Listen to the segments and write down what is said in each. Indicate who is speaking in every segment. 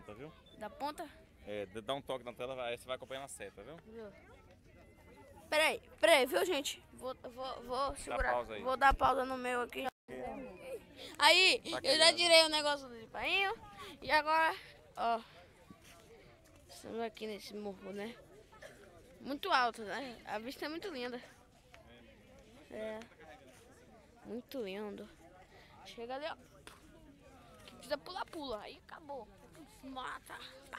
Speaker 1: ponta, viu?
Speaker 2: Da ponta?
Speaker 1: É, dá um toque na tela, aí você vai acompanhando a seta, viu?
Speaker 2: Peraí, viu, gente? Vou segurar.
Speaker 1: pausa aí.
Speaker 2: Vou dar pausa no meu aqui. Aí, eu já tirei o negócio do painho. E agora, ó. Estamos aqui nesse morro, né? Muito alto, né? A vista é muito linda. É. Muito lindo. Chega ali, ó. Quem quiser pular, pula. Aí acabou. Mata. Pá.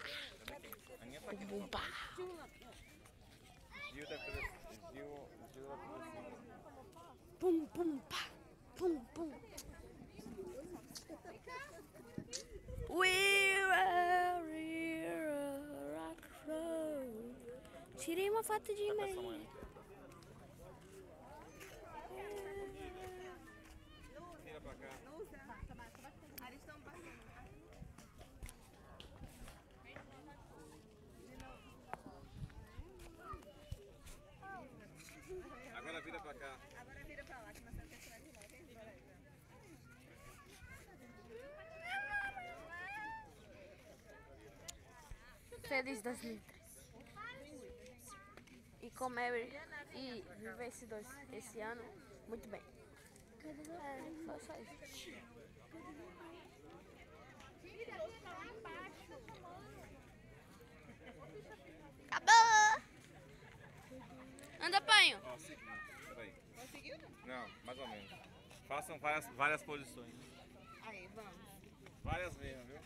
Speaker 2: Bum, pá.
Speaker 1: Gil deve fazer assim. Gil vai fazer assim.
Speaker 2: Pum, pum, pá. Pum, pum. Rock roll. Tirei uma foto de mim.
Speaker 1: Vira pra cá. Agora vira pra cá.
Speaker 3: Agora vira pra lá, que nós estamos pensando de novo.
Speaker 2: Feliz 2003. E comer e viver esse ano muito bem. É, só isso. Acabou! Anda, panho.
Speaker 1: Ó, seguinte, peraí.
Speaker 3: Conseguiu?
Speaker 1: Não, mais ou menos. Façam várias posições.
Speaker 3: Aí, vamos.
Speaker 1: Várias mesmo, viu?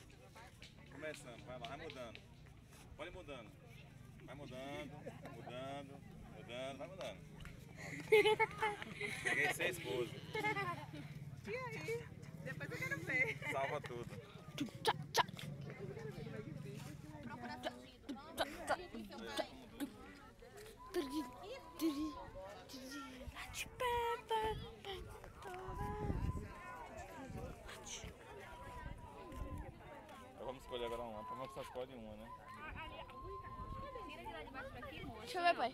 Speaker 1: Começando, vai lá, vai mudando. Pode ir mudando. Vai mudando, vai mudando. Peguei 6 poses.
Speaker 3: E aí? Depois eu quero ver.
Speaker 1: Salva tudo. Então vamos escolher agora uma. Pra você escolhe uma, né?
Speaker 4: Tira de lá de baixo pra aqui, moço.
Speaker 2: Deixa eu ver, pai.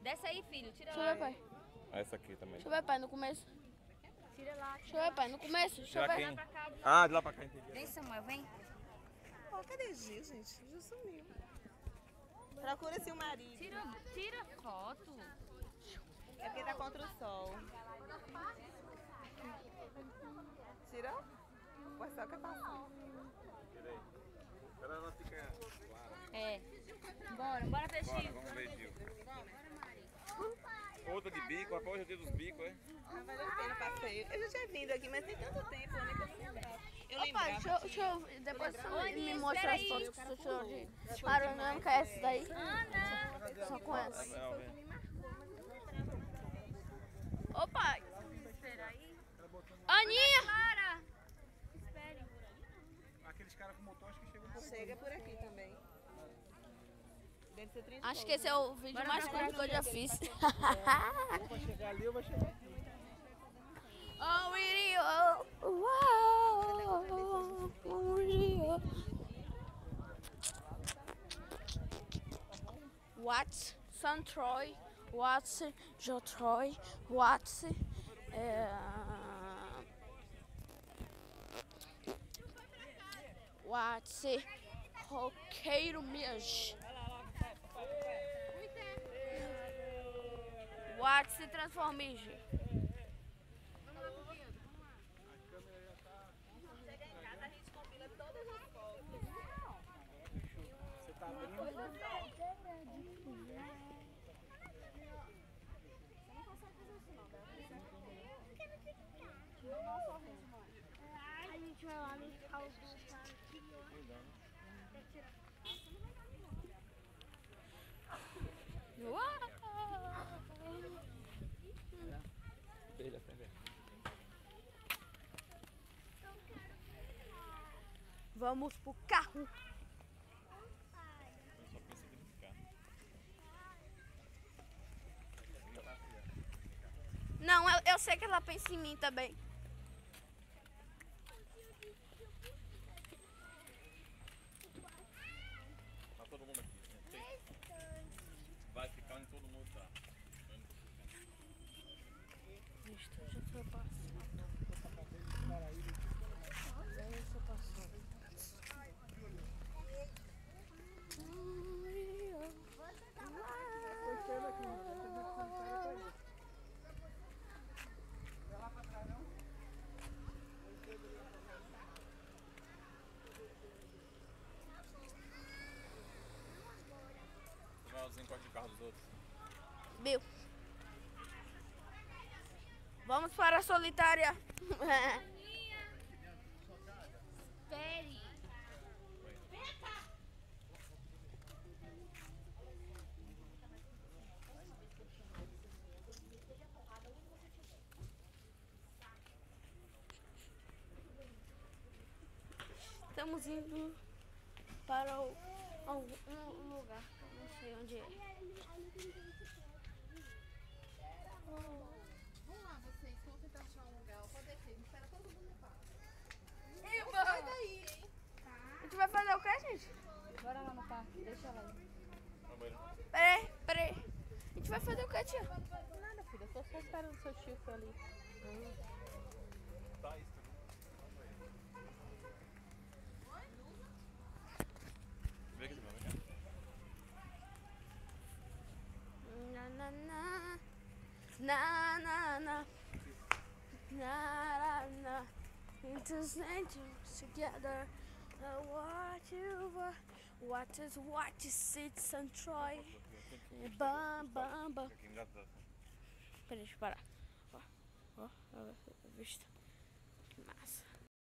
Speaker 4: Desce aí, filho. Tira
Speaker 2: Deixa eu
Speaker 4: lá.
Speaker 2: ver, pai.
Speaker 1: Essa aqui também.
Speaker 2: Deixa eu ver, pai, no começo.
Speaker 4: Tira lá.
Speaker 2: Deixa eu ver, pai, no começo. Deixa eu
Speaker 1: Tira
Speaker 2: ver.
Speaker 1: quem? Ah, de lá pra cá, entendi.
Speaker 4: Vem, Samuel, vem.
Speaker 3: Ó, cadê Gil, gente? Gil sumiu. Procura seu marido.
Speaker 4: Tira foto.
Speaker 3: É porque tá contra o sol. Tirou? O sol que passou.
Speaker 1: Tirei. Agora ela fica clara.
Speaker 4: É. Bora
Speaker 1: Bora,
Speaker 4: peixinho.
Speaker 1: vamos ver, Gil. Outra de bico, hoje é o dia dos bicos, é?
Speaker 3: Ah, valeu a pena o passeio. Eu já tinha vindo aqui, mas tem tanto tempo, né, que eu não lembrava. Eu
Speaker 2: Pai,
Speaker 3: lembrava.
Speaker 2: deixa eu depois você me
Speaker 4: Aninha,
Speaker 2: mostra
Speaker 4: espera
Speaker 2: as
Speaker 4: aí.
Speaker 2: fotos que você tirou de Parananga, é essa daí. Só com essa. Ô, pai.
Speaker 4: Espera aí.
Speaker 2: Aninha!
Speaker 4: Para. Espere.
Speaker 1: Aqueles caras com motor acho que chegam
Speaker 3: Chega por aqui também. Deve ser 30
Speaker 2: Acho que esse é o vídeo mais curto que eu já fiz.
Speaker 1: Ou vai chegar ali ou vai chegar aqui.
Speaker 2: Oh, video. Wow. Video. What? San Troy. What? Jo Troy. What? What? Roqueiro Mias. What se transforma em G.
Speaker 3: Chega em casa, a gente compila todas as fotos.
Speaker 1: Você tá abrindo?
Speaker 5: A gente vai lá no calço aqui.
Speaker 2: Vamos pro carro.
Speaker 1: Só pensa aqui no carro.
Speaker 2: Não, eu sei que ela pensa em mim também.
Speaker 1: Tá todo mundo aqui. Né? Vai ficar onde todo mundo tá.
Speaker 2: Visto, já foi passando. Já foi passando.
Speaker 1: outros.
Speaker 2: Bill. Vamos para a solitária.
Speaker 4: Espere.
Speaker 2: Estamos indo para um lugar, não sei onde é.
Speaker 6: Vamos lá, vocês. Vamos tentar achar um lugar. Pode descer. Espera todo mundo no parque.
Speaker 3: Sai daí, hein?
Speaker 2: A gente vai fazer o que, gente?
Speaker 6: Bora lá no parque. Deixa ela aí.
Speaker 2: Peraí. A gente vai fazer o que, tia?
Speaker 6: Nada, filha. Eu tô só esperando o seu tio ali.
Speaker 1: Tá isso. Vem aqui de novo, vem cá.
Speaker 2: Na na na na na na na na into centuries together. What is sits and Troy? Bam bam bam.
Speaker 1: Aqui engatado.
Speaker 2: Peraí, deixa eu parar. Ó, vista. Que massa.